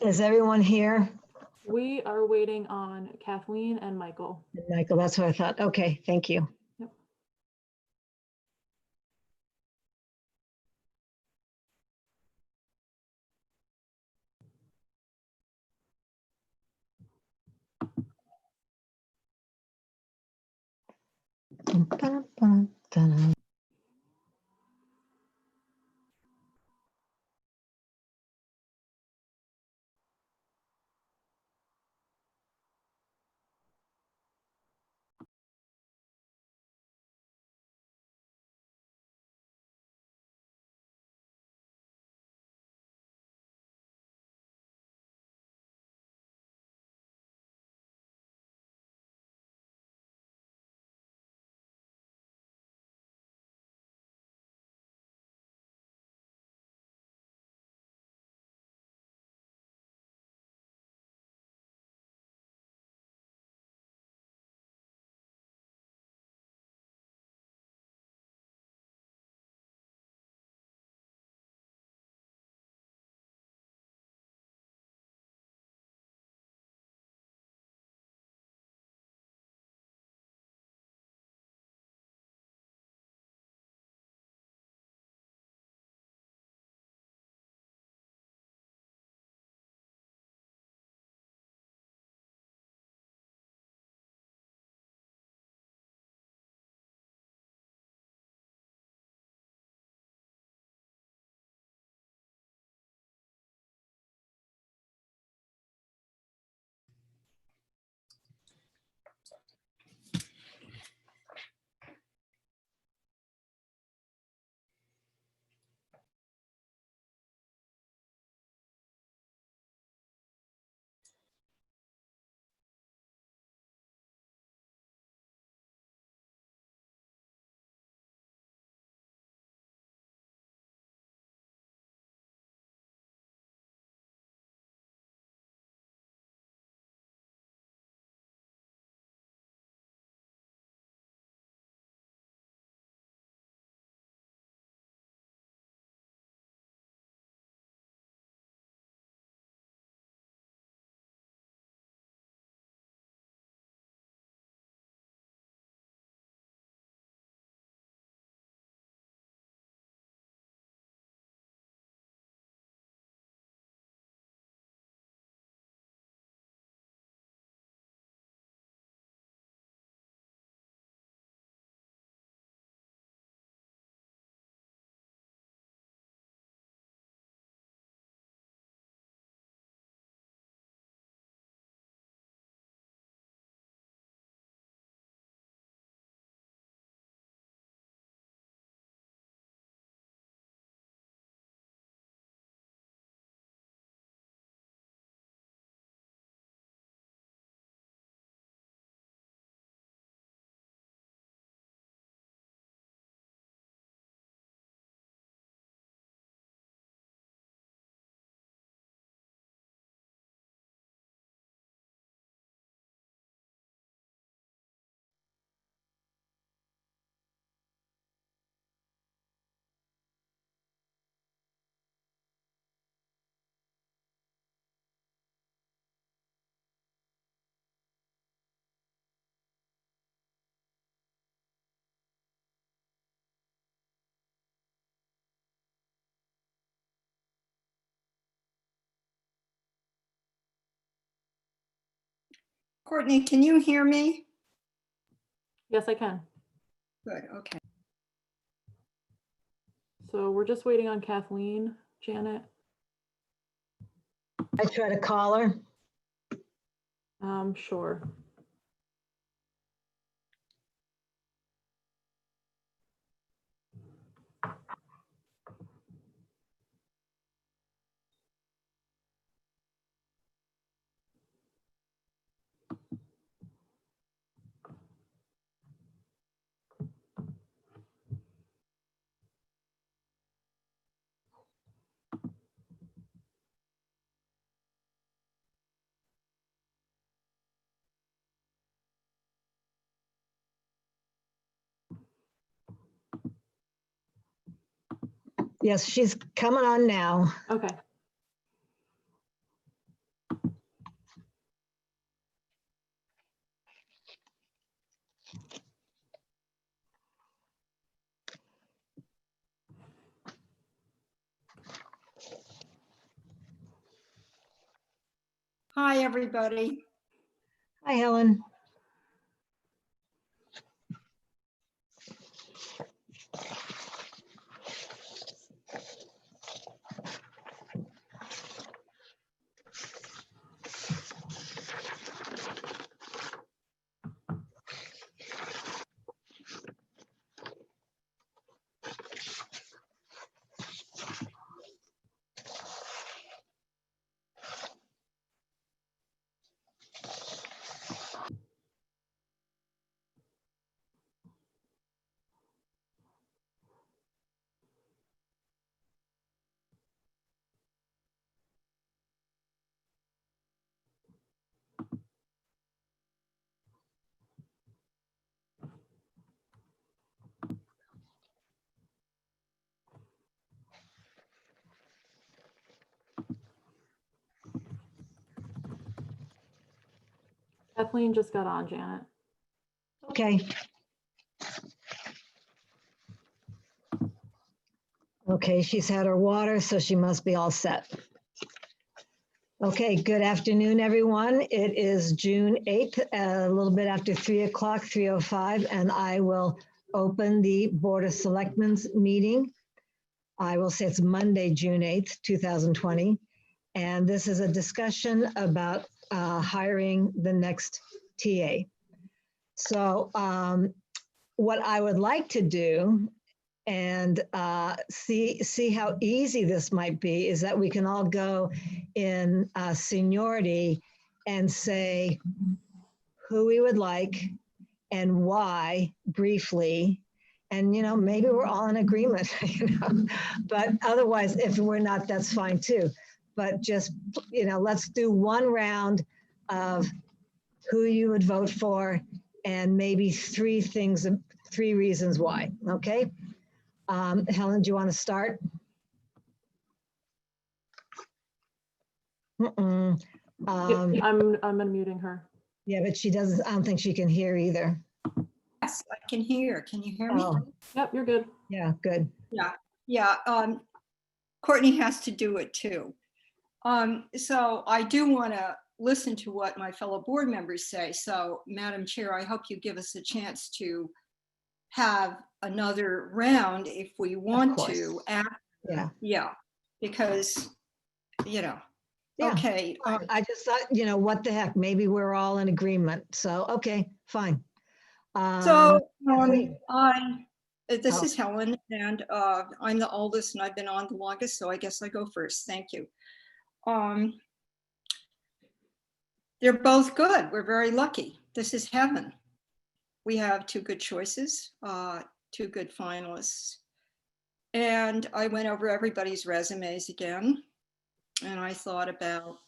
Is everyone here? We are waiting on Kathleen and Michael. Michael, that's what I thought. Okay, thank you. Yep. Courtney, can you hear me? Yes, I can. Good, okay. So we're just waiting on Kathleen, Janet. I try to call her. Sure. Yes, she's coming on now. Okay. Hi, everybody. Hi, Helen. Kathleen just got on, Janet. Okay. Okay, she's had her water, so she must be all set. Okay, good afternoon, everyone. It is June 8th, a little bit after 3 o'clock, 3:05, and I will open the Board of Selectmen's meeting. I will say it's Monday, June 8th, 2020. And this is a discussion about hiring the next TA. So what I would like to do and see how easy this might be is that we can all go in seniority and say who we would like and why briefly. And, you know, maybe we're all in agreement, you know, but otherwise, if we're not, that's fine too. But just, you know, let's do one round of who you would vote for and maybe three reasons why, okay? Helen, do you want to start? I'm unmuting her. Yeah, but she doesn't, I don't think she can hear either. Yes, I can hear. Can you hear me? Oh, Yep, you're good. yeah, good. Yeah. Courtney has to do it too. So I do want to listen to what my fellow board members say. So, Madam Chair, I hope you give us a chance to have another round if we want to. Yeah. Because, you know, Yeah. okay. Fine. I just thought, you know, what the heck, maybe we're all in agreement. So, okay, fine. This is Helen, and I'm the oldest and I've been on the longest, so I guess I go first. Thank you. They're both good. We're very lucky. This is heaven. We have two good choices, two good finalists. And I went over everybody's resumes again, and I thought about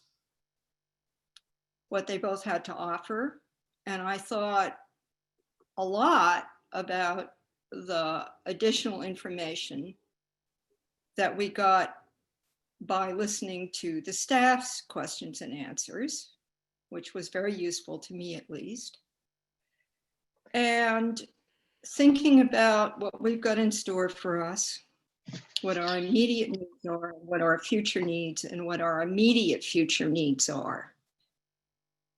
what they both had to offer. And I thought a lot about the additional information that we got by listening to the staff's questions and answers, which was very useful to me at least. And thinking about what we've got in store for us, what our immediate needs are, what our future needs, and what our immediate future needs are.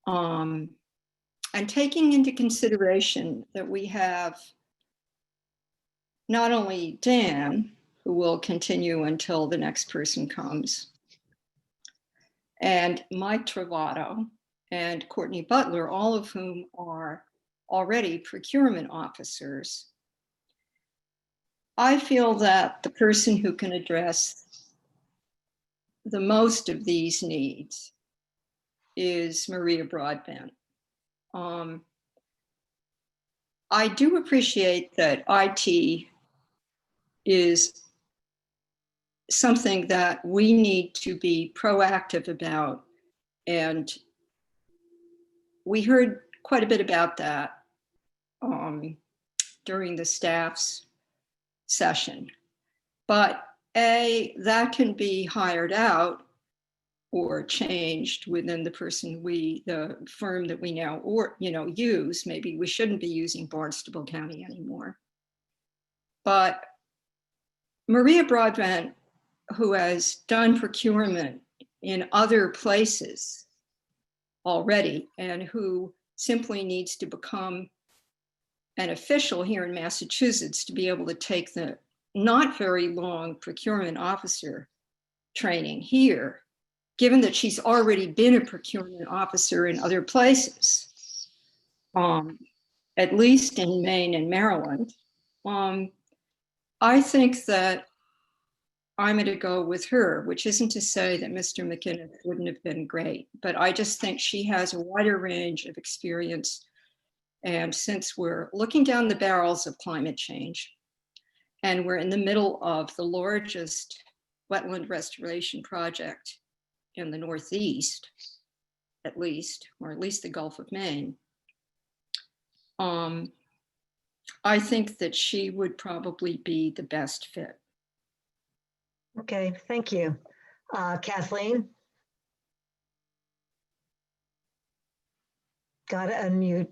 And taking into consideration that we have not only Dan, who will continue until the next person comes, and Mike Travato and Courtney Butler, all of whom are already procurement officers. I feel that the person who can address the most of these needs is Maria Broadbent. I do appreciate that IT is something that we need to be proactive about. And we heard quite a bit about that during the staff's session. But that can be hired out or changed within the firm that we now use. Maybe we shouldn't be using Barnstable County anymore. But Maria Broadbent, who has done procurement in other places, already and who simply needs to become an official here in Massachusetts to be able to take the not very long procurement officer training here, given that she's already been a procurement officer in other places, at least in Maine and Maryland. I think that I'm going to go with her, which isn't to say that Mr. McInnes wouldn't have been great, but I just think she has a wider range of experience. And since we're looking down the barrels of climate change, and we're in the middle of the largest wetland restoration project in the Northeast, at least, or at least the Gulf of Maine, I think that she would probably be the best fit. Okay, thank you. Kathleen? Got to unmute.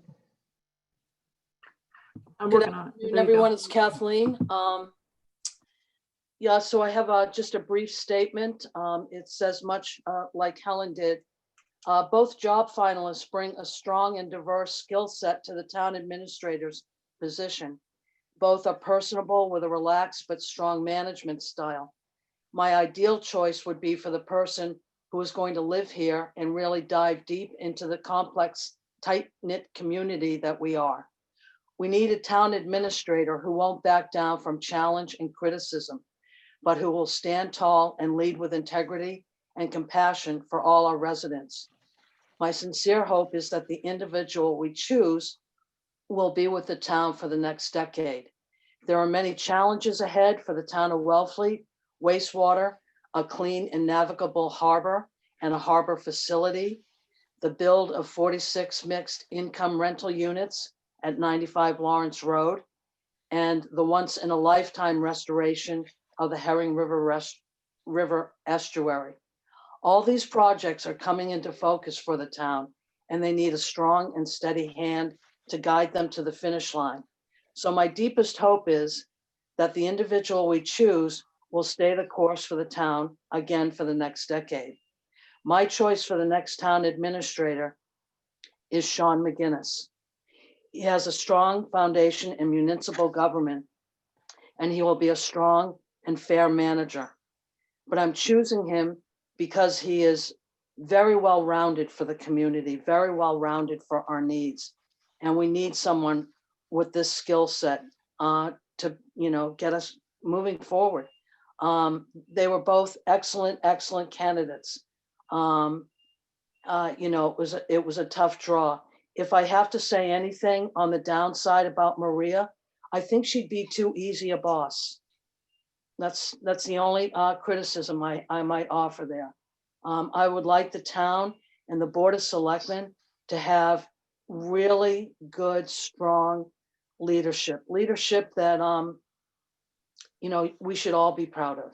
I'm Good working on it. afternoon, There you everyone. go. It's Kathleen. Yeah, so I have just a brief statement. It says much like Helen did. Both job finalists bring a strong and diverse skill set to the town administrator's position. Both are personable with a relaxed but strong management style. My ideal choice would be for the person who is going to live here and really dive deep into the complex, tight-knit community that we are. We need a town administrator who won't back down from challenge and criticism, but who will stand tall and lead with integrity and compassion for all our residents. My sincere hope is that the individual we choose will be with the town for the next decade. There are many challenges ahead for the town of Wellfleet: wastewater, a clean and navigable harbor and a harbor facility, the build of 46 mixed income rental units at 95 Lawrence Road, and the once in a lifetime restoration of the Herring River estuary. All these projects are coming into focus for the town, and they need a strong and steady hand to guide them to the finish line. So my deepest hope is that the individual we choose will stay the course for the town again for the next decade. My choice for the next town administrator is Sean McInnes. He has a strong foundation in municipal government, and he will be a strong and fair manager. But I'm choosing him because he is very well-rounded for the community, very well-rounded for our needs. And we need someone with this skill set to, get us moving forward. They were both excellent candidates. It was a tough draw. If I have to say anything on the downside about Maria, I think she'd be too easy a boss. That's the only criticism I might offer there. I would like the town and the Board of Selectmen to have really good, strong leadership that, we should all be proud of.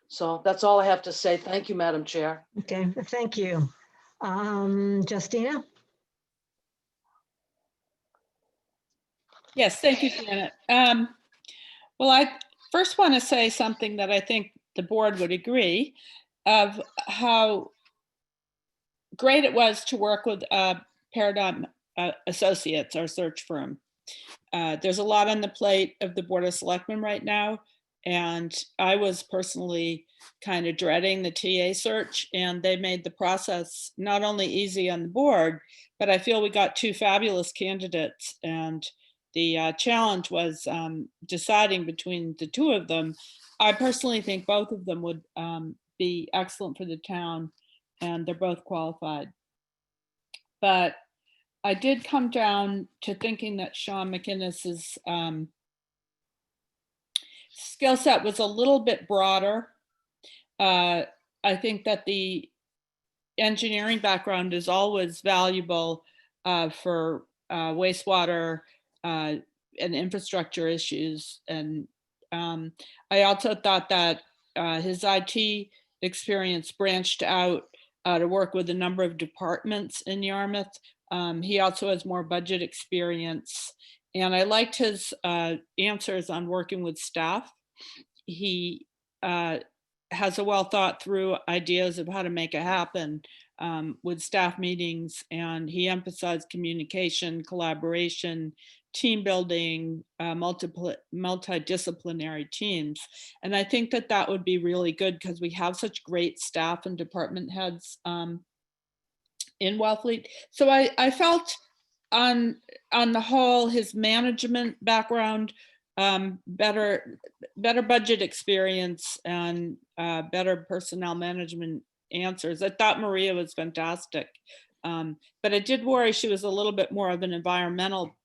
So that's all I have to say. Thank you, Madam Chair. Okay, thank you. Justina? Yes, thank you, Janet. Well, I first want to say something that I think the board would agree of how great it was to work with Paradigm Associates, our search firm. There's a lot on the plate of the Board of Selectmen right now, and I was personally kind of dreading the TA search, and they made the process not only easy on the board, but I feel we got two fabulous candidates, and the challenge was deciding between the two of them. I personally think both of them would be excellent for the town, and they're both qualified. But I did come down to thinking that Sean McInnes's skill set was a little bit broader. I think that the engineering background is always valuable for wastewater and infrastructure issues. And I also thought that his IT experience branched out to work with a number of departments in Yarmouth. He also has more budget experience. And I liked his answers on working with staff. He has a well thought through ideas of how to make it happen with staff meetings, and he emphasized communication, collaboration, team building, multidisciplinary teams. And I think that that would be really good because we have such great staff and department heads in Wellfleet. So I felt on the whole, his management background, better budget experience, and better personnel management answers. I thought Maria was fantastic, but I did worry she was a little bit more of an environmental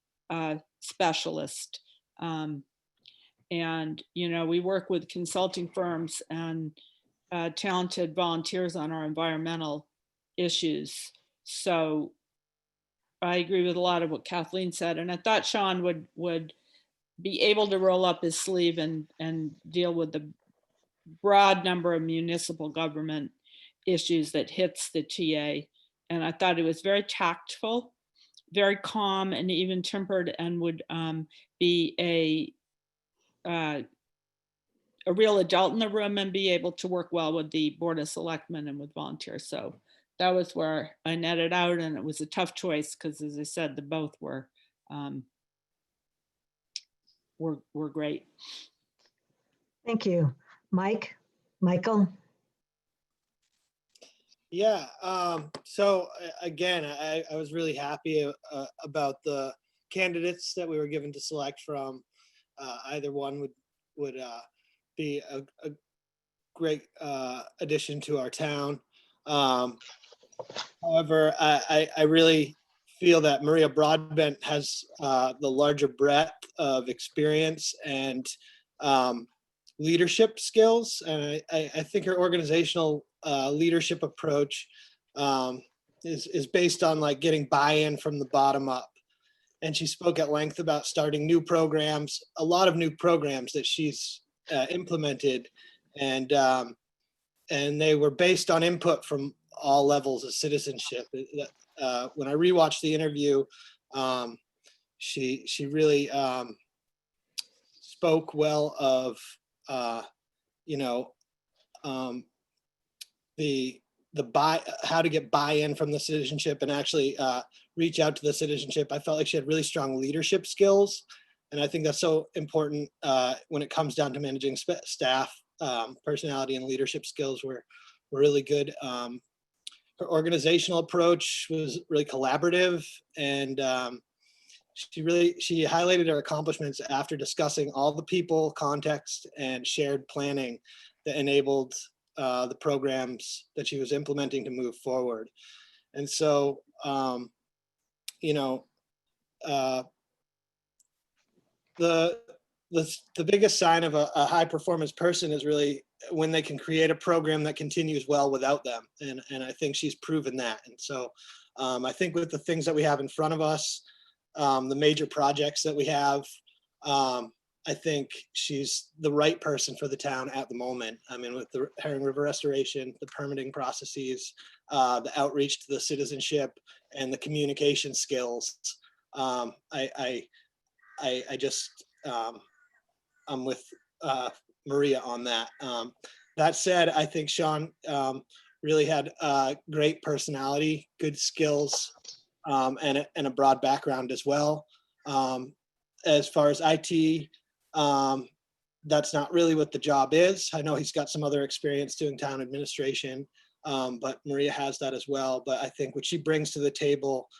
specialist. And we work with consulting firms and talented volunteers on our environmental issues. So I agree with a lot of what Kathleen said, and I thought Sean would be able to roll up his sleeve and deal with the broad number of municipal government issues that hits the TA. And I thought it was very tactful, very calm, and even tempered, and would be a real adult in the room and be able to work well with the Board of Selectmen and with volunteers. So that was where I netted out, and it was a tough choice because, as I said, the both were great. Thank you. Michael? Yeah, so again, I was really happy about the candidates that we were given to select from. Either one would be a great addition to our town. However, I really feel that Maria Broadbent has the larger breadth of experience and leadership skills. And I think her organizational leadership approach is based on like getting buy-in from the bottom up. And she spoke at length about starting new programs, a lot of new programs that she's implemented, and they were based on input from all levels of citizenship. When I rewatched the interview, she really spoke well of how to get buy-in from the citizenship and actually reach out to the citizenship. I felt like she had really strong leadership skills, and I think that's so important when it comes down to managing staff. Personality and leadership skills were really good. Her organizational approach was really collaborative, and she highlighted her accomplishments after discussing all the people, context, and shared planning that enabled the programs that she was implementing to move forward. And so, the biggest sign of a high performance person is really when they can create a program that continues well without them. And I think she's proven that. And so I think with the things that we have in front of us, the major projects that we have, I think she's the right person for the town at the moment. I mean, with the Herring River restoration, the permitting processes, the outreach to the citizenship, and the communication skills. I'm with Maria on that. That said, I think Sean really had great personality, good skills, and a broad background as well. As far as IT, that's not really what the job is. I know he's got some other experience doing town administration, but Maria has that as well. But I think what she brings to the table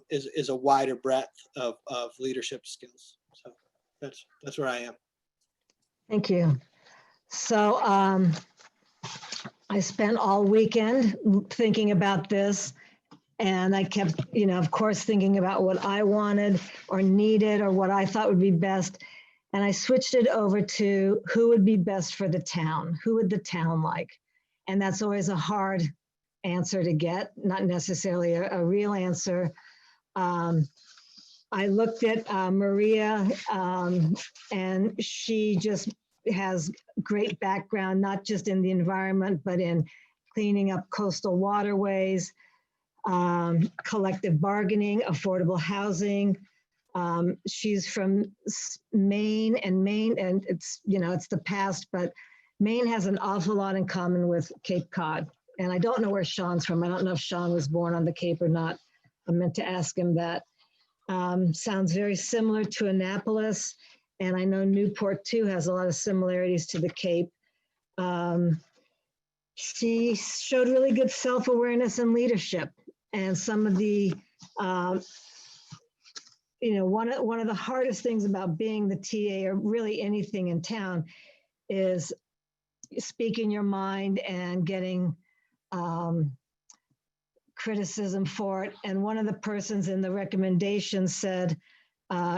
is a wider breadth of leadership skills. So that's where I am. Thank you. So I spent all weekend thinking about this, and I kept, of course, thinking about what I wanted or needed or what I thought would be best. And I switched it over to who would be best for the town? Who would the town like? And that's always a hard answer to get, not necessarily a real answer. I looked at Maria, and she just has great background, not just in the environment, but in cleaning up coastal waterways, collective bargaining, affordable housing. She's from Maine, and it's, it's the past, but Maine has an awful lot in common with Cape Cod. And I don't know where Sean's from. I don't know if Sean was born on the Cape or not. I meant to ask him that. Sounds very similar to Annapolis. And I know Newport too has a lot of similarities to the Cape. She showed really good self-awareness and leadership. And some of the, one of the hardest things about being the TA or really anything in town is speaking your mind and getting criticism for it. And one of the persons in the recommendation said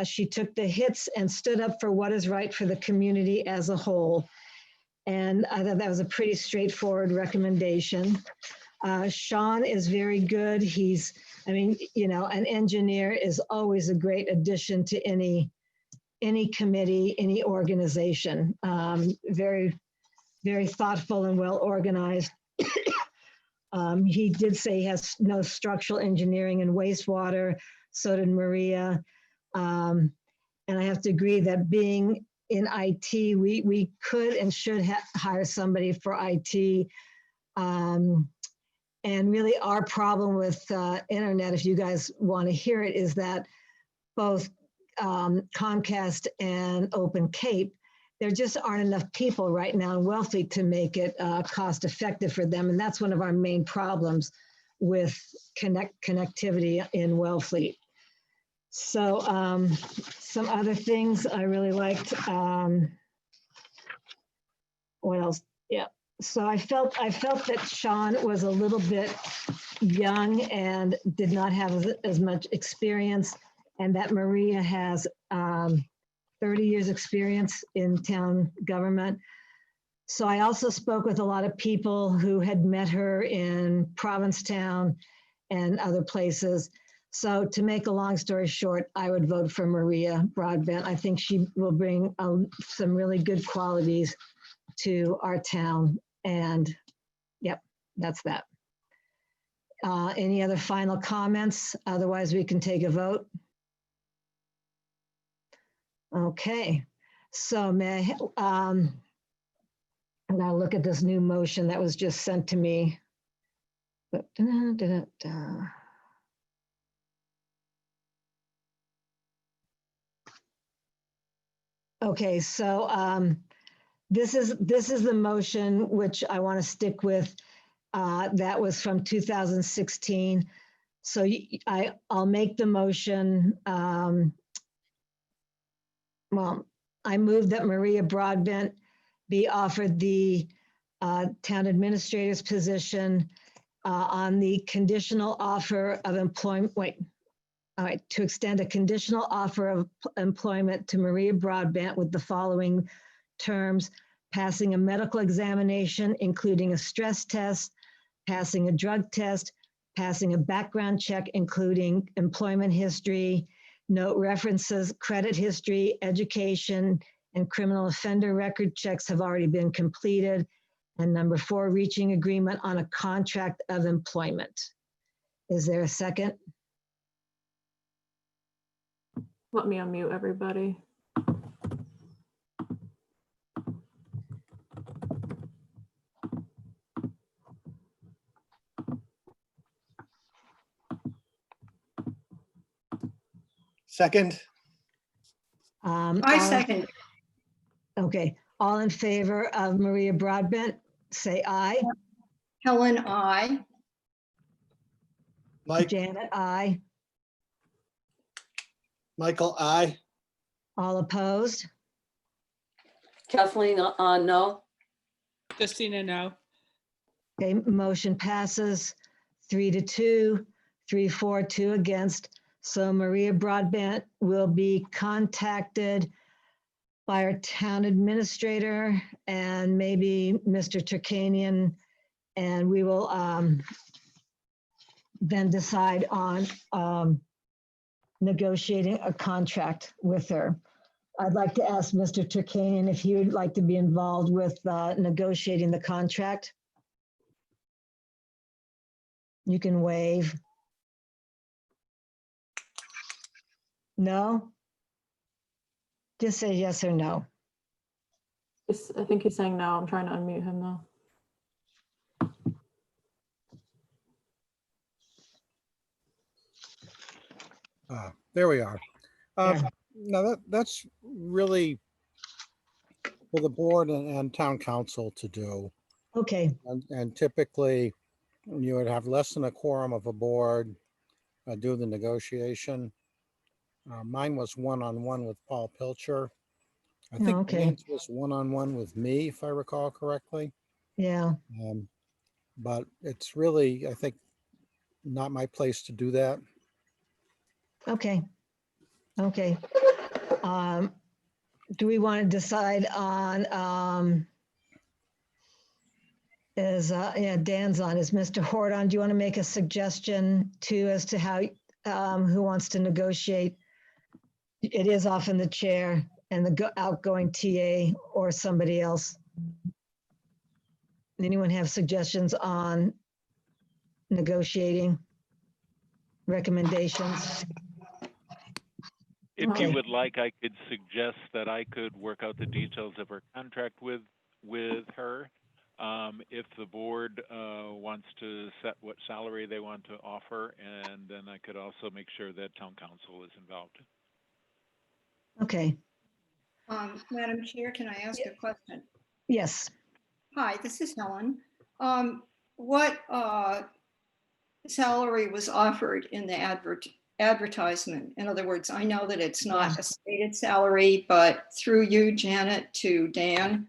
she took the hits and stood up for what is right for the community as a whole. And I thought that was a pretty straightforward recommendation. Sean is very good. An engineer is always a great addition to any committee, any organization. Very, very thoughtful and well organized. He did say he has no structural engineering and wastewater, so did Maria. And I have to agree that being in IT, we could and should hire somebody for IT. And really our problem with internet, if you guys want to hear it, is that both Comcast and Open Cape, there just aren't enough people right now in Wellfleet to make it cost effective for them. And that's one of our main problems with connectivity in Wellfleet. So some other things I really liked. What else? Yeah. So I felt that Sean was a little bit young and did not have as much experience, and that Maria has 30 years experience in town government. So I also spoke with a lot of people who had met her in Provincetown and other places. So to make a long story short, I would vote for Maria Broadbent. I think she will bring some really good qualities to our town. And yep, that's that. Any other final comments? Otherwise, we can take a vote. Okay, so may I, now look at this new motion that was just sent to me. Okay, so this is the motion which I want to stick with. That was from 2016. So I'll make the motion. Well, I move that Maria Broadbent be offered the town administrator's position on the conditional offer of employment. All right, to extend a conditional offer of employment to Maria Broadbent with the following terms: passing a medical examination, including a stress test, passing a drug test, passing a background check, including employment history, note references, credit history, education, and criminal offender record checks have already been completed. And number 4, reaching agreement on a contract of employment. Is there a second? Let me unmute everybody. Second, I second. Okay, all in favor of Maria Broadbent, say aye. Helen, I. Mike, Janet, aye. Michael, I. All opposed? Kathleen, no. Christina, no. Okay, motion passes 3-2, 3-4, 2 against. So Maria Broadbent will be contacted by our town administrator and maybe Mr. Turkanian, and we will then decide on negotiating a contract with her. I'd like to ask Mr. Turkanian if he would like to be involved with negotiating the contract. You can wave. No? Just say yes or no. I think he's saying no. I'm trying to unmute him though. There we are. Yeah. Now that's really for the board and town council to do. Okay, And typically you would have less than a quorum of a board do the negotiation. Mine was one-on-one with Paul Pilcher. I think okay. Dan's was one-on-one with me, if I recall correctly. Yeah, But it's really, I think, not my place to do that. okay. Okay. Do we want to decide on, yeah, Dan's on, is Mr. Hort on? Do you want to make a suggestion too as to how, who wants to negotiate? It is often the chair and the outgoing TA or somebody else. Anyone have suggestions on negotiating recommendations? If Okay. you would like, I could suggest that I could work out the details of her contract with her. If the board wants to set what salary they want to offer, and then I could also make sure that town council is involved. Okay, Madam Chair, can I ask a question? yes. Hi, this is Helen. What salary was offered in the advertisement? In other words, I know that it's not a stated salary, but through you, Janet, to Dan.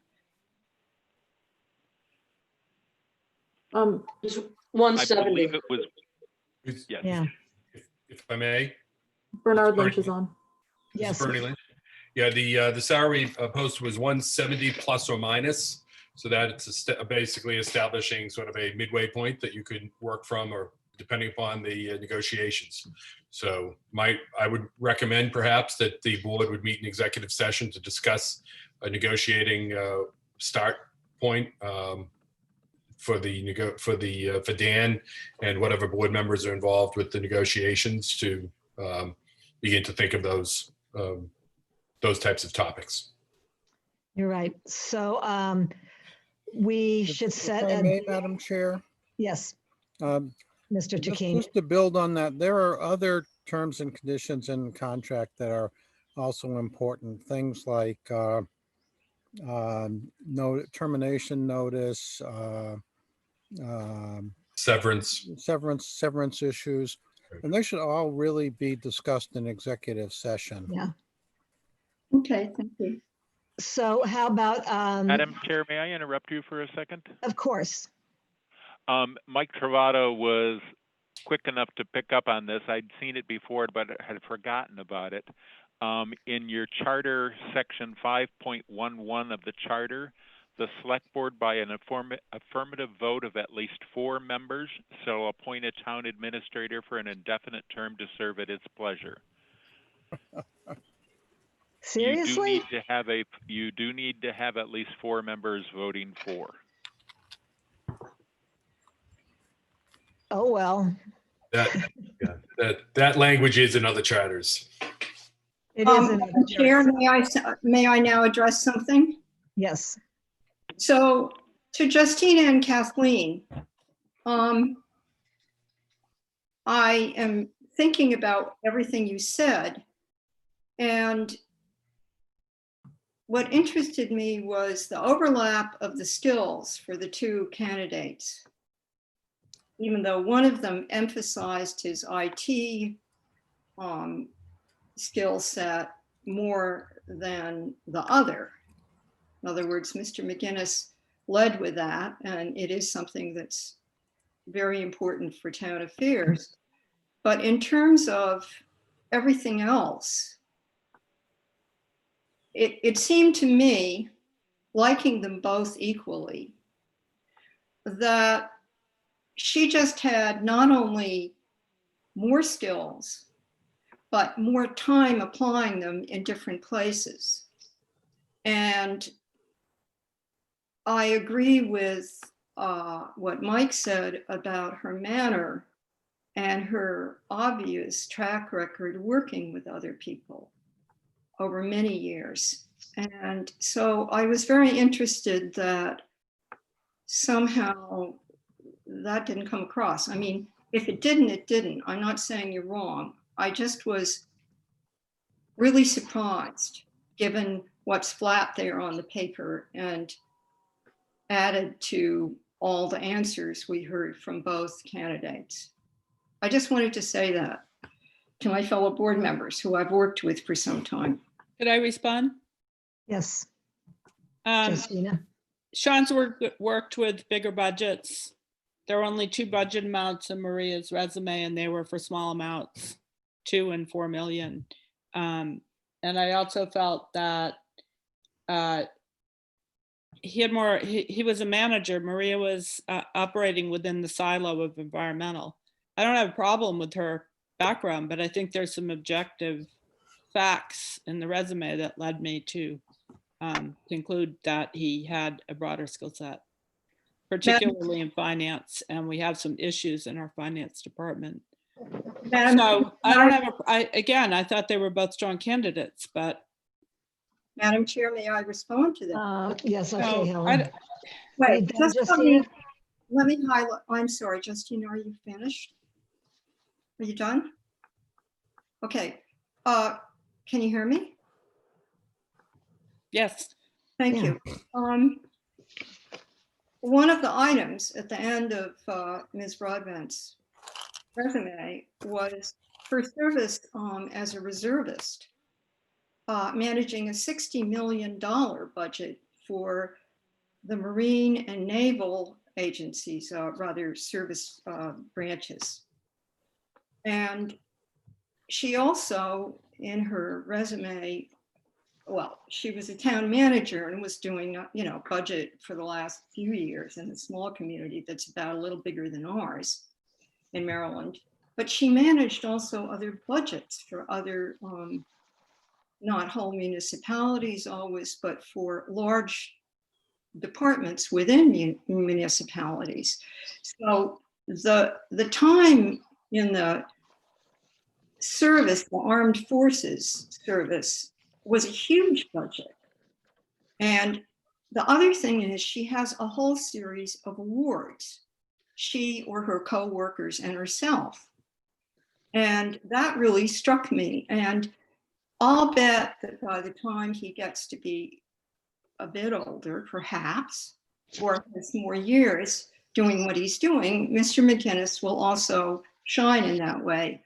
It's I 170. believe it was, It's- yes. Yeah, If I may, Bernard Bernie. Lynch is on. this yes. is Bernie Lynch. Yeah, the salary post was 170 plus or minus. So that it's basically establishing sort of a midway point that you could work from, or depending upon the negotiations. So I would recommend perhaps that the board would meet in executive session to discuss a negotiating start point for Dan and whatever board members are involved with the negotiations to begin to think of those types of topics. You're right. So we should If set I a, may, Madam Chair, yes, um, Mr. Chakeen. just to build on that, there are other terms and conditions in the contract that are also important. Things like no termination notice, Severance. severance issues, and they should all really be discussed in executive session. Yeah. Okay, thank you. So how about, Madam Chair, may I interrupt you for a second? of course, Mike Travato was quick enough to pick up on this. I'd seen it before, but had forgotten about it. In your charter, section 5.11 of the charter, the select board by an affirmative vote of at least 4 members shall appoint a town administrator for an indefinite term to serve at its pleasure. seriously? You do need to have at least 4 members voting for. Oh, well, That language is in other charters. it is. in Madam Chair, may I now address something? Yes, So to Justina and Kathleen, I am thinking about everything you said, and what interested me was the overlap of the skills for the 2 candidates. Even though one of them emphasized his IT skill set more than the other. In other words, Mr. McGinnis led with that, and it is something that's very important for town affairs. But in terms of everything else, it seemed to me, liking them both equally, that she just had not only more skills, but more time applying them in different places. And I agree with what Mike said about her manner and her obvious track record working with other people over many years. And so I was very interested that somehow that didn't come across. I mean, if it didn't, it didn't. I'm not saying you're wrong. I just was really surprised, given what's flat there on the paper and added to all the answers we heard from both candidates. I just wanted to say that to my fellow board members who I've worked with for some time. Could I respond? Yes, Um, Justina. Sean's worked with bigger budgets. There were only 2 budget amounts in Maria's resume, and they were for small amounts, 2 and 4 million. And I also felt that he was a manager. Maria was operating within the silo of environmental. I don't have a problem with her background, but I think there's some objective facts in the resume that led me to conclude that he had a broader skill set, particularly in finance, and we have some issues in our finance department. So I don't have again, I thought they were both strong candidates, but. Madam Chair, may I respond to that? Yes, okay, No, Helen. Wait, Are you done, just Justina? let me highlight. I'm sorry, Justina, are you finished? Are you done? Okay. Can you hear me? Yes. Thank Yeah. you. One of the items at the end of Ms. Broadbent's resume was her service as a reservist, managing a $60 million budget for the Marine and Naval agencies, rather service branches. And she also, in her resume, well, she was a town manager and was doing, budget for the last few years in a small community that's about a little bigger than ours in Maryland. But she managed also other budgets for other, not whole municipalities always, but for large departments within municipalities. So the time in the service, the armed forces service, was a huge budget. And the other thing is she has a whole series of awards, she or her co-workers and herself. And that really struck me. And I'll bet that by the time he gets to be a bit older, perhaps, or has more years doing what he's doing, Mr. McGinnis will also shine in that way.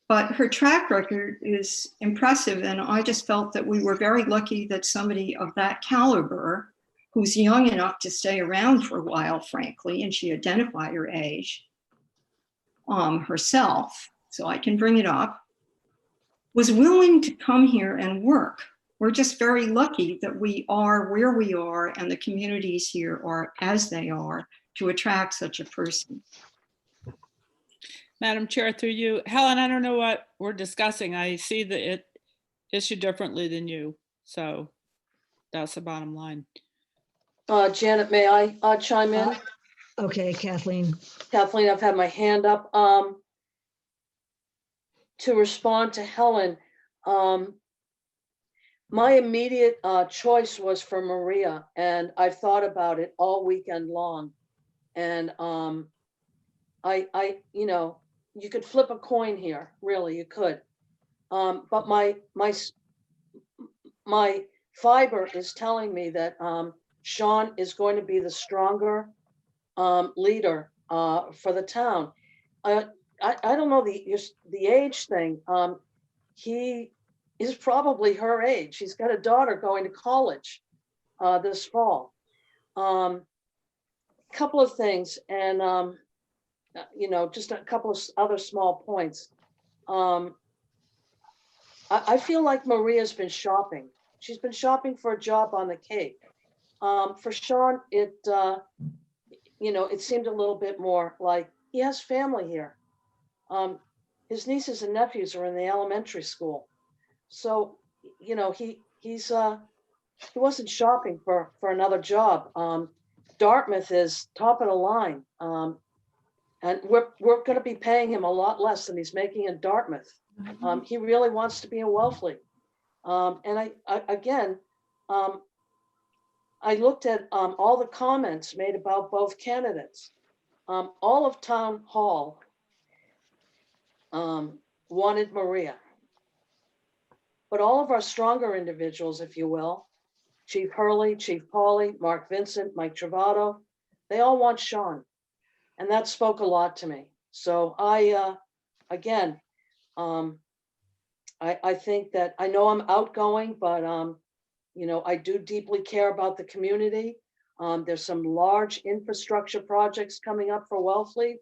But her track record is impressive. And I just felt that we were very lucky that somebody of that caliber, who's young enough to stay around for a while, frankly, and she identified her age herself, so I can bring it up, was willing to come here and work. We're just very lucky that we are where we are and the communities here are as they are to attract such a person. Madam Chair, through you, Helen, I don't know what we're discussing. I see that it issued differently than you. So that's the bottom line. Janet, may I chime in? Okay, Kathleen. Kathleen, I've had my hand up. To respond to Helen, my immediate choice was for Maria, and I've thought about it all weekend long. And you could flip a coin here, really, you could. But my fiber is telling me that Sean is going to be the stronger leader for the town. I don't know the age thing. He is probably her age. She's got a daughter going to college this fall. Couple of things, and just a couple of other small points. I feel like Maria's been shopping. She's been shopping for a job on the Cape. For Sean, it seemed a little bit more like he has family here. His nieces and nephews are in the elementary school. So, he wasn't shopping for another job. Dartmouth is top of the line. And we're going to be paying him a lot less than he's making in Dartmouth. He really wants to be in Wellfleet. And I again, I looked at all the comments made about both candidates. All of Town Hall wanted Maria. But all of our stronger individuals, if you will, Chief Hurley, Chief Pauly, Mark Vincent, Mike Travato, they all want Sean. And that spoke a lot to me. So I think that, I know I'm outgoing, but I do deeply care about the community. There's some large infrastructure projects coming up for Wellfleet.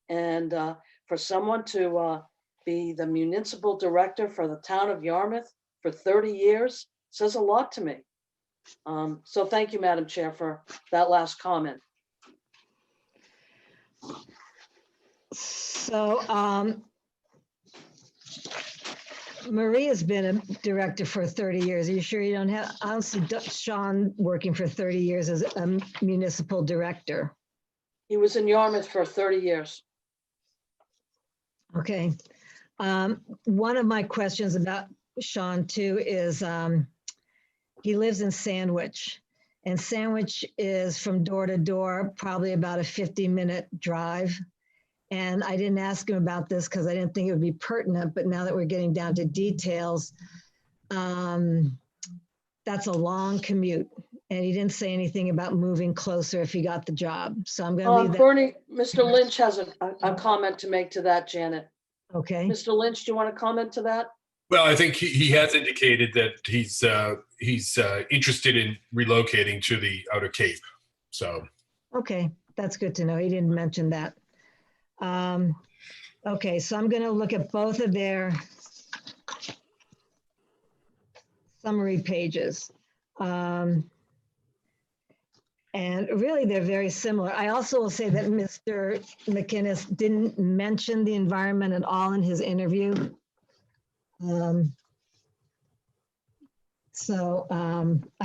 And for someone to be the municipal director for the town of Yarmouth for 30 years says a lot to me. So thank you, Madam Chair, for that last comment. So Maria's been a director for 30 years. Are you sure you don't have, I don't see Sean working for 30 years as a municipal director. He was in Yarmouth for 30 years. Okay. One of my questions about Sean too is he lives in Sandwich, and Sandwich is from door to door, probably about a 50-minute drive. And I didn't ask him about this because I didn't think it would be pertinent, but now that we're getting down to details, that's a long commute. And he didn't say anything about moving closer if he got the job. So I'm gonna leave that. Bernie, Mr. Lynch has a comment to make to that, Janet. Okay. Mr. Lynch, do you want to comment to that? Well, I think he has indicated that he's interested in relocating to the Outer Cape. So. Okay, that's good to know. He didn't mention that. Okay, so I'm going to look at both of their summary pages. And really, they're very similar. I also will say that Mr. McInnes didn't mention the environment at all in his interview. I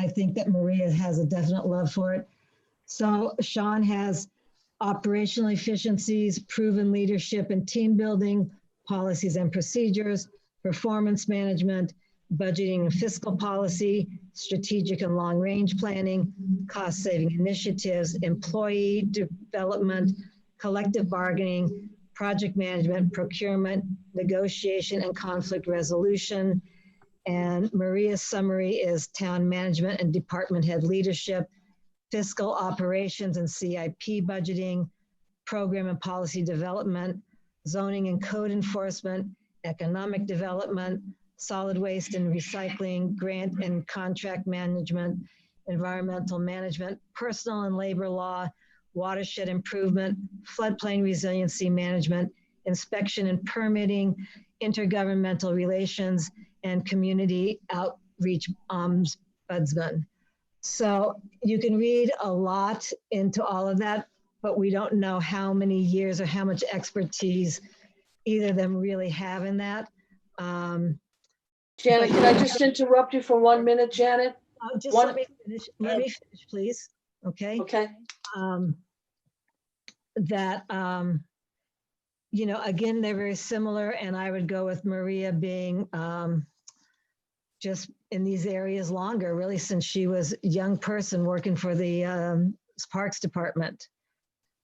think that Maria has a definite love for it. So Sean has operational efficiencies, proven leadership and team building, policies and procedures, performance management, budgeting and fiscal policy, strategic and long-range planning, cost-saving initiatives, employee development, collective bargaining, project management, procurement, negotiation, and conflict resolution. And Maria's summary is town management and department head leadership, fiscal operations and CIP budgeting, program and policy development, zoning and code enforcement, economic development, solid waste and recycling, grant and contract management, environmental management, personal and labor law, watershed improvement, floodplain resiliency management, inspection and permitting, intergovernmental relations, and community outreach ombudsman. So you can read a lot into all of that, but we don't know how many years or how much expertise either of them really have in that. Janet, can I just interrupt you for 1 minute, Janet? Just let me finish, please. Okay. Okay. Again, they're very similar, and I would go with Maria being just in these areas longer, really, since she was a young person working for the Parks Department.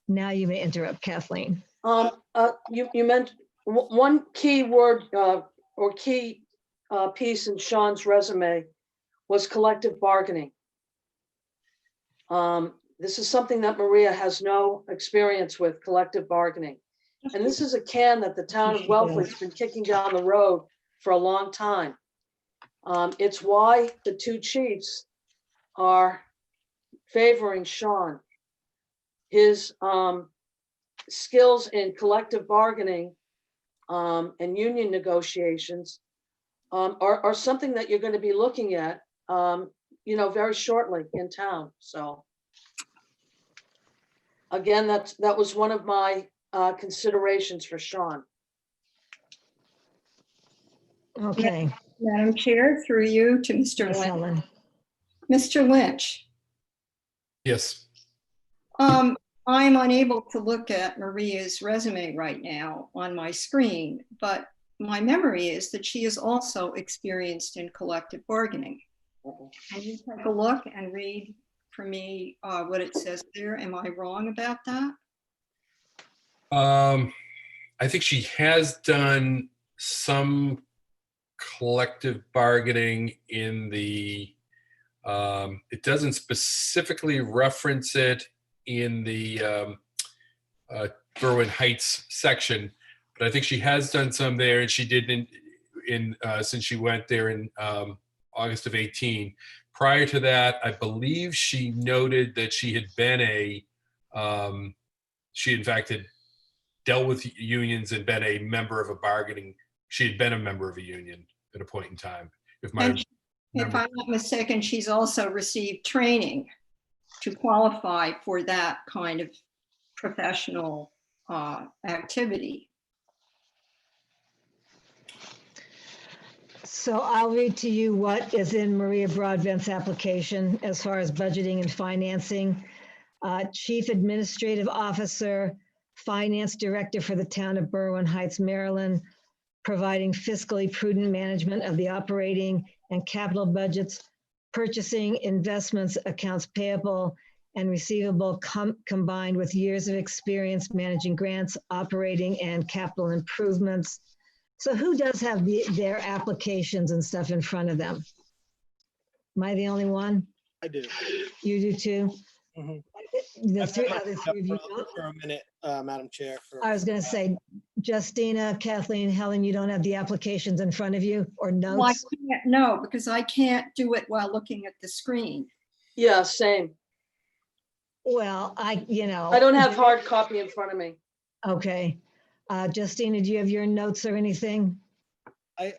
Now you may interrupt, Kathleen. You meant one key word or key piece in Sean's resume was collective bargaining. This is something that Maria has no experience with, collective bargaining. And this is a can that the town of Wellfleet's been kicking down the road for a long time. It's why the two chiefs are favoring Sean. His skills in collective bargaining and union negotiations are something that you're going to be looking at, very shortly in town. So again, that was one of my considerations for Sean. Okay. Madam Chair, through you to Mr. Yes, Lynch. Helen. Mr. Lynch, Yes. I'm unable to look at Maria's resume right now on my screen, but my memory is that she is also experienced in collective bargaining. Can you take a look and read for me what it says there? Am I wrong about that? I think she has done some collective bargaining in the, it doesn't specifically reference it in the Berwyn Heights section, but I think she has done some there, and she did in since she went there in August of 18. Prior to that, I believe she noted that she had been she in fact had dealt with unions and been a member of a bargaining. She had been a member of a union at a point in time. If my And if I'm not mistaken, she's also received training to qualify for that kind of professional activity. So I'll read to you what is in Maria Broadbent's application as far as budgeting and financing. Chief Administrative Officer, Finance Director for the town of Berwyn Heights, Maryland, providing fiscally prudent management of the operating and capital budgets, purchasing, investments, accounts payable, and receivable combined with years of experience managing grants, operating, and capital improvements. So who does have their applications and stuff in front of them? Am I the only one? I do. You do too? Mhm. The I've three had my other hand up three of you for don't? for a minute, Madam Chair. I was going to say, Justina, Kathleen, Helen, you don't have the applications in front of you or Well, I notes? can't, no, because I can't do it while looking at the screen. Yeah, same. Well, I don't have hard copy in front of me. Okay. Justina, do you have your notes or anything? I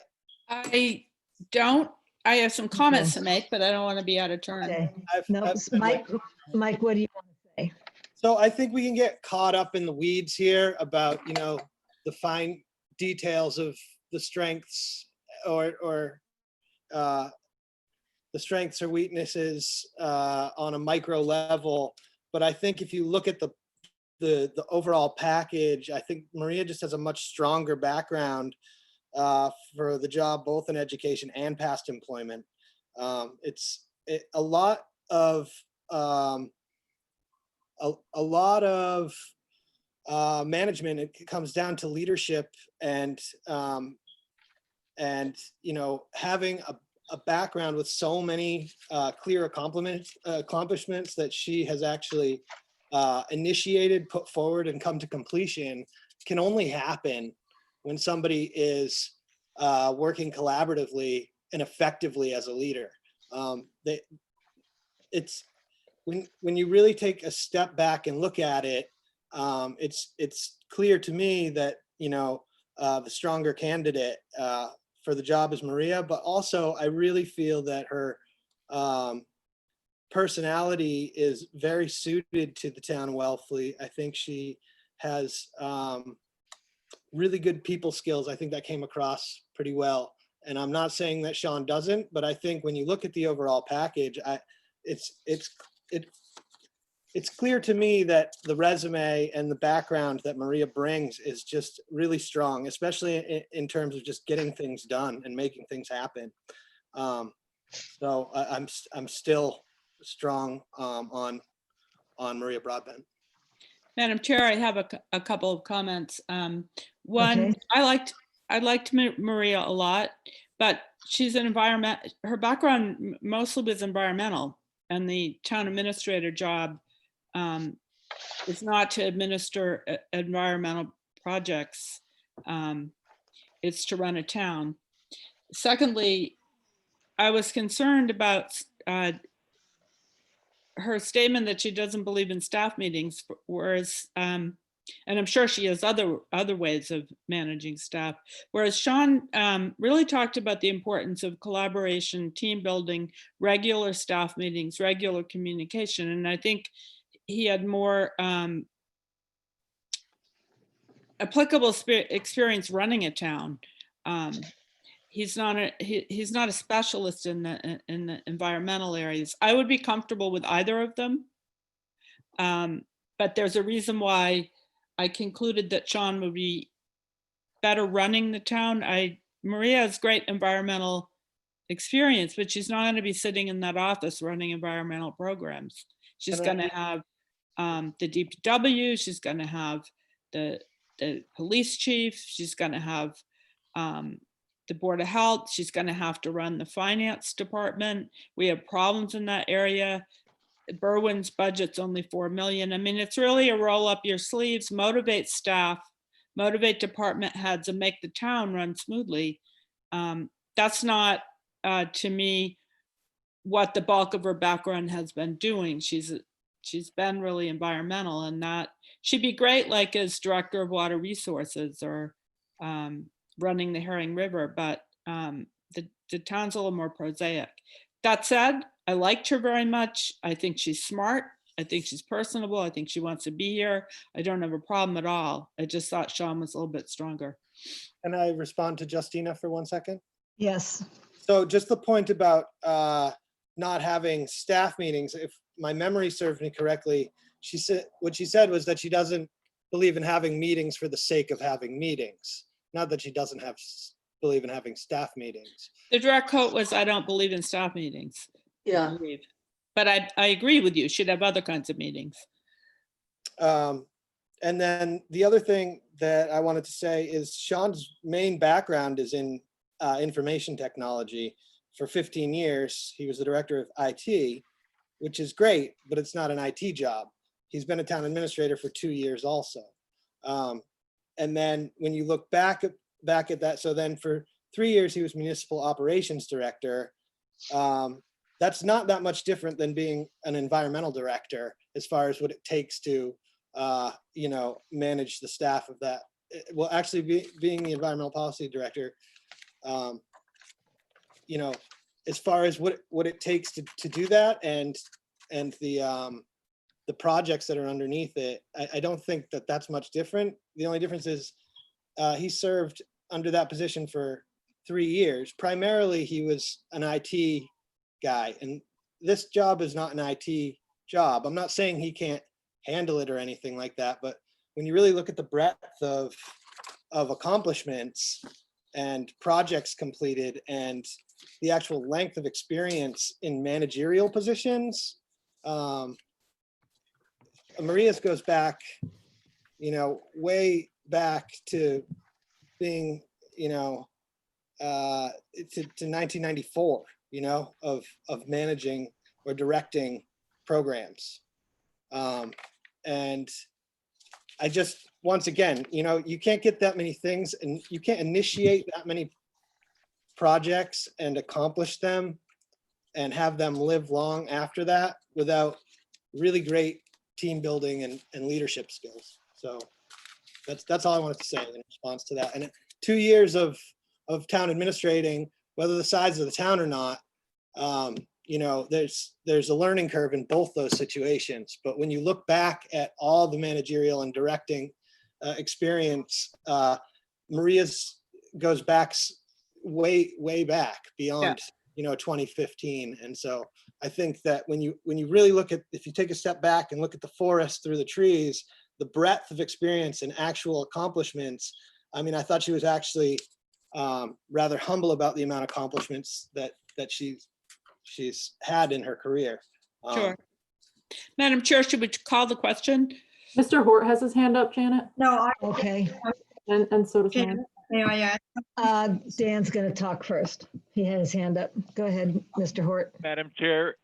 don't. I have some comments to make, but I don't want to be out of turn. Okay. I've- No, I've been like- Mike, what do you want to say? So I think we can get caught up in the weeds here about, the fine details of the strengths or the strengths or weaknesses on a micro level. But I think if you look at the overall package, I think Maria just has a much stronger background for the job, both in education and past employment. A lot of management. It comes down to leadership and having a background with so many clear accomplishments that she has actually initiated, put forward, and come to completion can only happen when somebody is working collaboratively and effectively as a leader. It's when you really take a step back and look at it, it's clear to me that the stronger candidate for the job is Maria, but also I really feel that her personality is very suited to the town of Wellfleet. I think she has really good people skills. I think that came across pretty well. And I'm not saying that Sean doesn't, but I think when you look at the overall package, it's clear to me that the resume and the background that Maria brings is just really strong, especially in terms of just getting things done and making things happen. So I'm still strong on Maria Broadbent. Madam Chair, I have a couple of comments. One, Okay. I liked Maria a lot, but she's an her background mostly was environmental, and the town administrator job is not to administer environmental projects. It's to run a town. Secondly, I was concerned about her statement that she doesn't believe in staff meetings, whereas, and I'm sure she has other ways of managing staff, whereas Sean really talked about the importance of collaboration, team building, regular staff meetings, regular communication. And I think he had more applicable experience running a town. He's not a specialist in the environmental areas. I would be comfortable with either of them, but there's a reason why I concluded that Sean would be better running the town. Maria has great environmental experience, but she's not going to be sitting in that office running environmental programs. She's And I- going to have the DPW, she's going to have the police chief, she's going to have the Board of Health, she's going to have to run the finance department. We have problems in that area. Berwyn's budget's only 4 million. I mean, it's really a roll up your sleeves, motivate staff, motivate department heads, and make the town run smoothly. That's not, to me, what the bulk of her background has been doing. She's been really environmental, and that she'd be great, like as director of water resources or running the Herring River. But the town's a little more prosaic. That said, I liked her very much. I think she's smart. I think she's personable. I think she wants to be here. I don't have a problem at all. I just thought Sean was a little bit stronger. Can I respond to Justina for 1 second? Yes. So just the point about not having staff meetings, if my memory serves me correctly, what she said was that she doesn't believe in having meetings for the sake of having meetings. Not that she doesn't believe in having staff meetings. The direct quote was, "I don't believe in staff meetings." Yeah, But I agree with you. Should have other kinds of meetings. And then the other thing that I wanted to say is Sean's main background is in information technology. For 15 years, he was the director of IT, which is great, but it's not an IT job. He's been a town administrator for 2 years also. And then when you look back at that, so then for 3 years, he was municipal operations director. That's not that much different than being an environmental director as far as what it takes to, manage the staff of that. Well, actually being the environmental policy director, as far as what it takes to do that and the projects that are underneath it, I don't think that that's much different. The only difference is he served under that position for 3 years. Primarily, he was an IT guy, and this job is not an IT job. I'm not saying he can't handle it or anything like that, but when you really look at the breadth of accomplishments and projects completed and the actual length of experience in managerial positions, Maria's goes back, way back to being, to 1994, of managing or directing programs. And I just, once again, you can't get that many things and you can't initiate that many projects and accomplish them and have them live long after that without really great team building and leadership skills. So that's all I wanted to say in response to that. And 2 years of town administrating, whether the size of the town or not, there's a learning curve in both those situations. But when you look back at all the managerial and directing experience, Maria's goes back way back beyond 2015. And so I think that when you really look at, if you take a step back and look at the forest through the trees, the breadth of experience and actual accomplishments, I mean, I thought she was actually rather humble about the amount of accomplishments that she's had in her career. Sure. Madam Chair, should we call the question? Mr. Hort has his hand up, Janet, No, Okay. and so does Dan. may I add? Dan's going to talk first. He had his hand up. Go ahead, Mr. Hort. Madam Chair,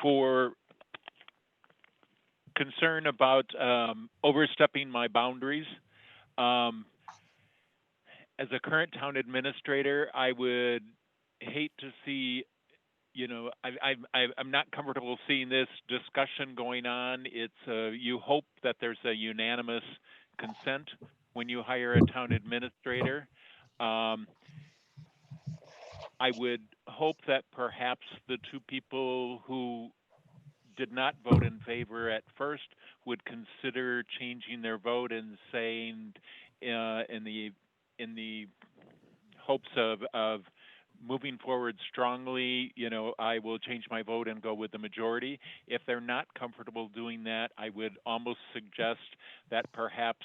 for concern about overstepping my boundaries, as a current town administrator, I would hate to see, I'm not comfortable seeing this discussion going on. It's you hope that there's a unanimous consent when you hire a town administrator. I would hope that perhaps the two people who did not vote in favor at first would consider changing their vote and saying, in the hopes of moving forward strongly, I will change my vote and go with the majority. If they're not comfortable doing that, I would almost suggest that perhaps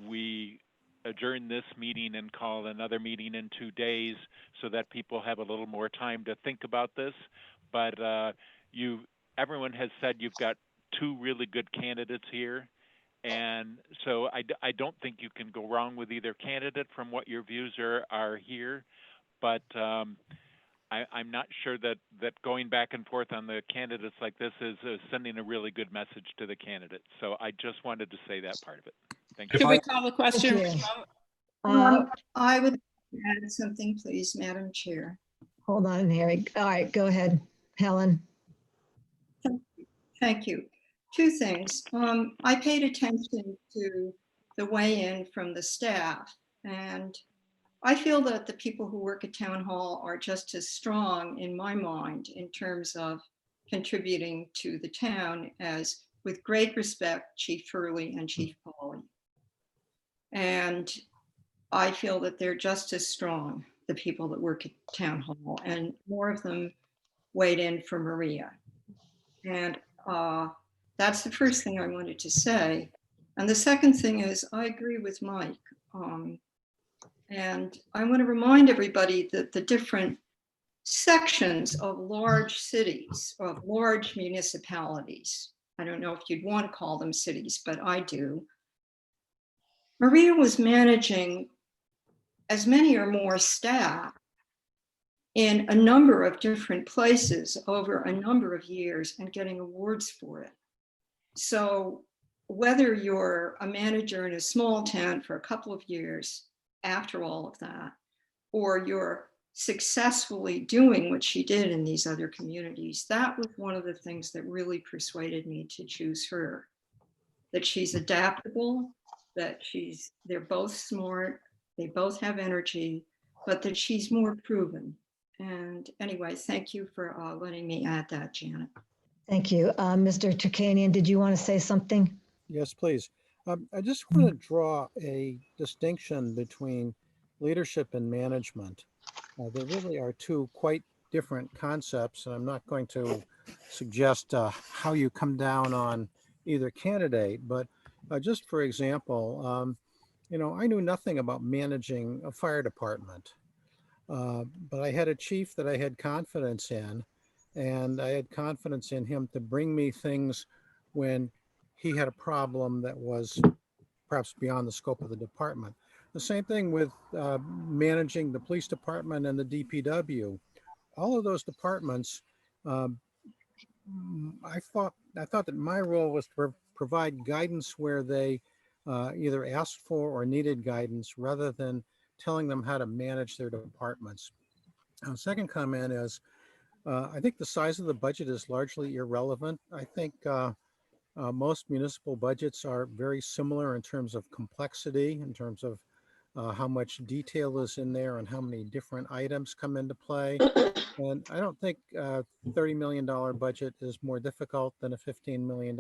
we adjourn this meeting and call another meeting in 2 days so that people have a little more time to think about this. But everyone has said you've got 2 really good candidates here. And so I don't think you can go wrong with either candidate from what your views are here. But I'm not sure that going back and forth on the candidates like this is sending a really good message to the candidates. So I just wanted to say that part of it. Thank you. Should we call the question? Thank you. I would add something, please, Madam Chair. Hold on, Harry. All right, go ahead, Helen. Thank you. 2 things. I paid attention to the weigh-in from the staff, and I feel that the people who work at Town Hall are just as strong in my mind in terms of contributing to the town as, with great respect, Chief Hurley and Chief Pauley. And I feel that they're just as strong, the people that work at Town Hall, and more of them weighed in for Maria. And that's the first thing I wanted to say. And the second thing is, I agree with Mike. And I want to remind everybody that the different sections of large cities, of large municipalities, I don't know if you'd want to call them cities, but I do. Maria was managing as many or more staff in a number of different places over a number of years and getting awards for it. So whether you're a manager in a small town for a couple of years after all of that, or you're successfully doing what she did in these other communities, that was one of the things that really persuaded me to choose her. That she's adaptable, that they're both smart, they both have energy, but that she's more proven. And anyway, thank you for letting me add that, Janet. Thank you. Mr. Turkanian, did you want to say something? Yes, please. I just want to draw a distinction between leadership and management. There really are 2 quite different concepts, and I'm not going to suggest how you come down on either candidate, but just for example, I knew nothing about managing a fire department, but I had a chief that I had confidence in, and I had confidence in him to bring me things when he had a problem that was perhaps beyond the scope of the department. The same thing with managing the police department and the DPW. All of those departments, I thought that my role was to provide guidance where they either asked for or needed guidance, rather than telling them how to manage their departments. Second comment is, I think the size of the budget is largely irrelevant. I think most municipal budgets are very similar in terms of complexity, in terms of how much detail is in there and how many different items come into play. And I don't think a $30 million budget is more difficult than a $15 million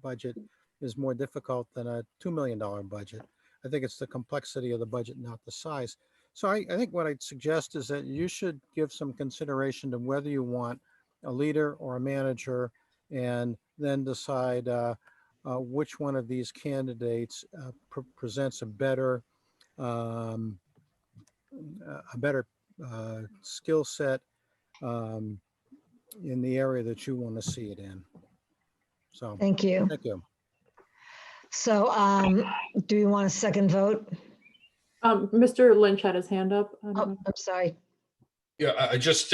budget is more difficult than a $2 million budget. I think it's the complexity of the budget, not the size. So I think what I'd suggest is that you should give some consideration to whether you want a leader or a manager, and then decide which one of these candidates presents a better skill set in the area that you want to see it in. So Thank you. thank you. So do you want a second vote? Mr. Lynch had his hand up. I don't Oh, know. I'm sorry. Yeah, I just,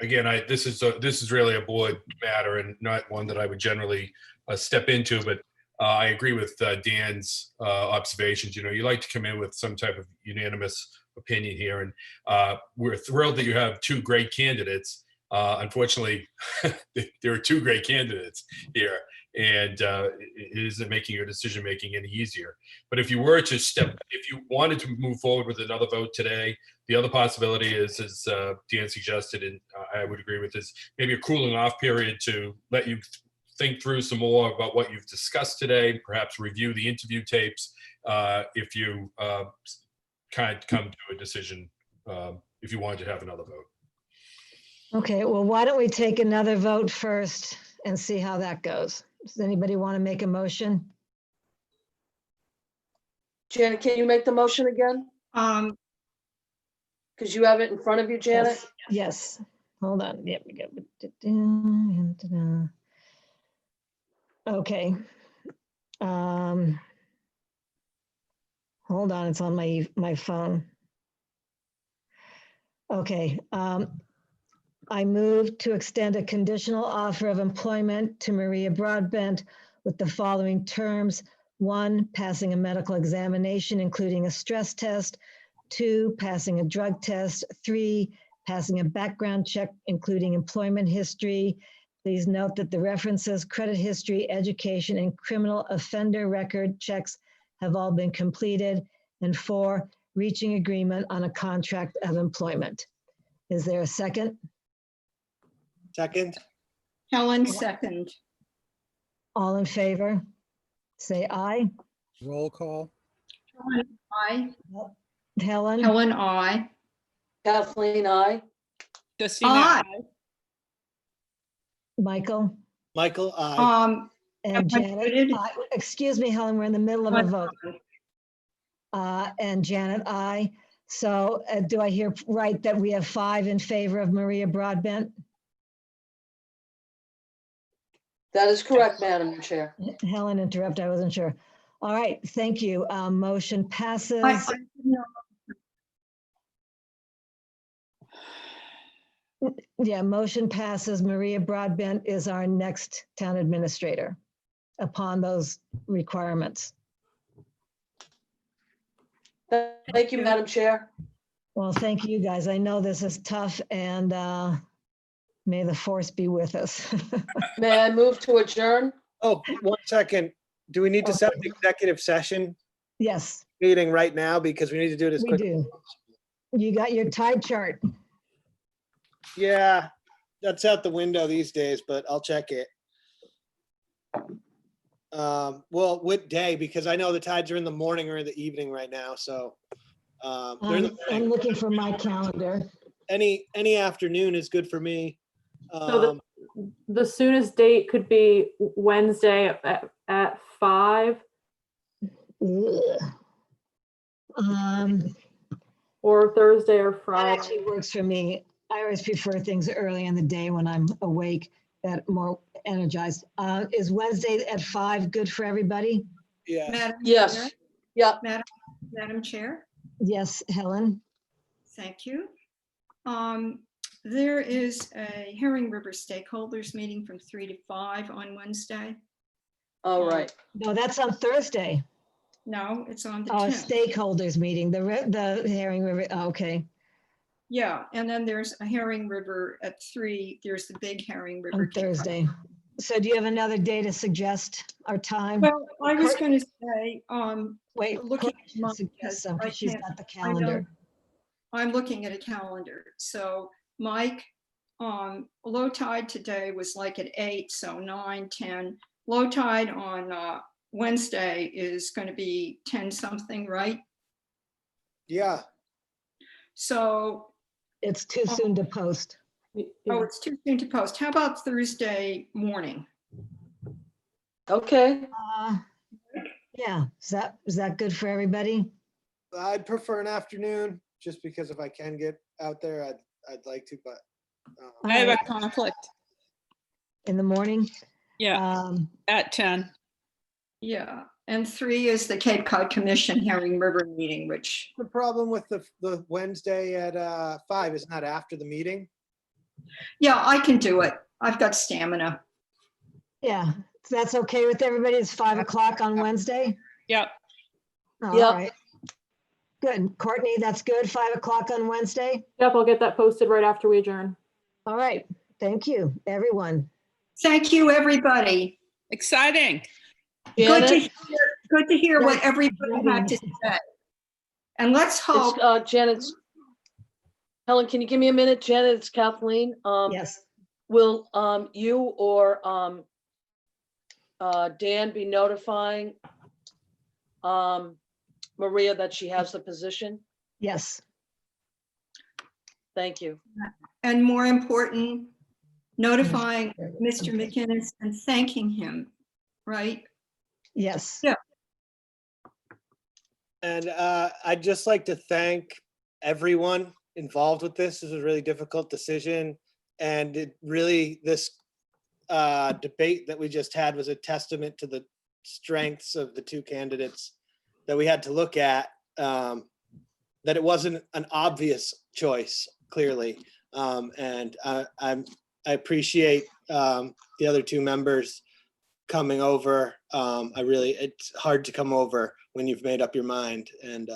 again, this is really a board matter and not one that I would generally step into, but I agree with Dan's observations. You like to come in with some type of unanimous opinion here, and we're thrilled that you have 2 great candidates. Unfortunately, there are 2 great candidates here, and it isn't making your decision making any easier. But if you wanted to move forward with another vote today, the other possibility is, as Dan suggested, and I would agree with, is maybe a cooling off period to let you think through some more about what you've discussed today, perhaps review the interview tapes if you kind of come to a decision, if you wanted to have another vote. Okay, well, why don't we take another vote first and see how that goes? Does anybody want to make a motion? Janet, can you make the motion again? Um, Because you have it in front of you, Janet? Yes. Hold on. Yep. Okay. Hold on. It's on my phone. Okay. I move to extend a conditional offer of employment to Maria Broadbent with the following terms. 1, passing a medical examination, including a stress test. 2, passing a drug test. 3, passing a background check, including employment history. Please note that the references, credit history, education, and criminal offender record checks have all been completed. And 4, reaching agreement on a contract of employment. Is there a second? Second, Helen, second. All in favor? Say aye. Roll call. Helen, I. Helen? Helen, I. Kathleen, I. Justina, Aye. aye. Michael? Michael, I. And Am I Janet? muted? Excuse me, Helen, we're in the middle of a vote. And Janet, aye. So do I hear right that we have 5 in favor of Maria Broadbent? That is correct, Madam Chair. Helen interrupted, I wasn't sure. All right, thank you. Motion passes. Yeah, motion passes. Maria Broadbent is our next town administrator upon those requirements. Thank you, Madam Chair. Well, thank you guys. I know this is tough and may the force be with us. May I move to adjourn? Oh, 1 second. Do we need to set an executive session Yes, meeting right now? Because we need to do it as we quick. do. You got your tide chart. Yeah, that's out the window these days, but I'll check it. Well, what day? Because I know the tides are in the morning or in the evening right now, so. They're in the I'm morning. looking for my calendar. Any afternoon is good for me. So the soonest date could be Wednesday at 5 Ugh. or Thursday or That Friday. actually works for me. I always prefer things early in the day when I'm awake, that more energized. Is Wednesday at 5 good for everybody? Yeah, Madam Yes. Chair? Yeah. Madam Chair, Yes, Helen? thank you. There is a Herring River stakeholders meeting from 3 to 5 on Wednesday. All right. No, that's on Thursday. No, it's on the Oh, 10th. stakeholders meeting, the Herring River, okay, Yeah, and then there's a Herring River at 3. There's the big Herring River. on Thursday. So do you have another day to suggest our time? Well, I was going to say, Wait, looking Courtney at should mine, suggest some, I because she's can't- got the I know. calendar. I'm looking at a calendar. So Mike, low tide today was like at 8, so 9, 10. Low tide on Wednesday is going to be 10 something, right? yeah. So, It's too soon to post. oh, it's too soon to post. How about Thursday morning? Okay. Yeah, is that good for everybody? I'd prefer an afternoon, just because if I can get out there, I'd like to, but. I have a Alright. conflict. In the morning? Yeah, at 10. Yeah, and 3 is the Cape Cod Commission Herring River meeting, which, The problem with the Wednesday at 5 is not after the meeting. yeah, I can do it. I've got stamina. Yeah, that's okay with everybody. It's 5 o'clock on Wednesday? Yep. All Yep. right. Good. Courtney, that's good. 5 o'clock on Wednesday? Yep, I'll get that posted right after we adjourn. All right. Thank you, everyone. Thank you, everybody. Exciting. Janet, Good to hear what everybody had to say. And let's hope, it's Janet's. Helen, can you give me a minute? Janet, it's Kathleen. Yes. Will you or Dan be notifying Maria that she has the position? Yes. Thank you. and more important, notifying Mr. McInnes and thanking him, right? Yes. Yeah. And I'd just like to thank everyone involved with this. This was a really difficult decision. And it really, this debate that we just had was a testament to the strengths of the two candidates that we had to look at, that it wasn't an obvious choice, clearly. And I appreciate the other two members coming over. It's hard to come over when you've made up your mind, and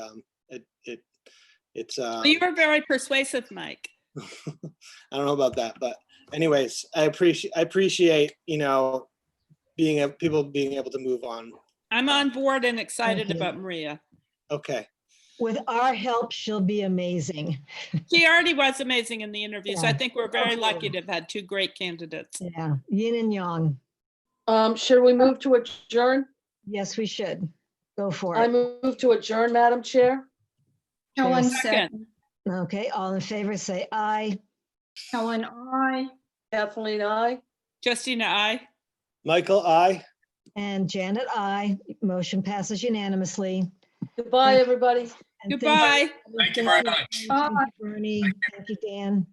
it's. Well, you were very persuasive, Mike. I don't know about that, but anyways, I appreciate people being able to move on. I'm on board and excited Thank you. about Maria. Okay. With our help, she'll be amazing. She already was amazing in the interviews. Yeah. I think we're very lucky to have had two great candidates. Yeah, yin and yang. Should we move to adjourn? Yes, we should. Go for I it. move to adjourn, Madam Chair. Helen Yes. second. Okay, all in favor, say aye. Helen, I. Kathleen, I. Justina, I. Michael, aye. And Janet, aye. Motion passes unanimously. Goodbye, Thank- everybody. And Goodbye. Thank you very much. Thank you, Bernie. Thank you, Dan.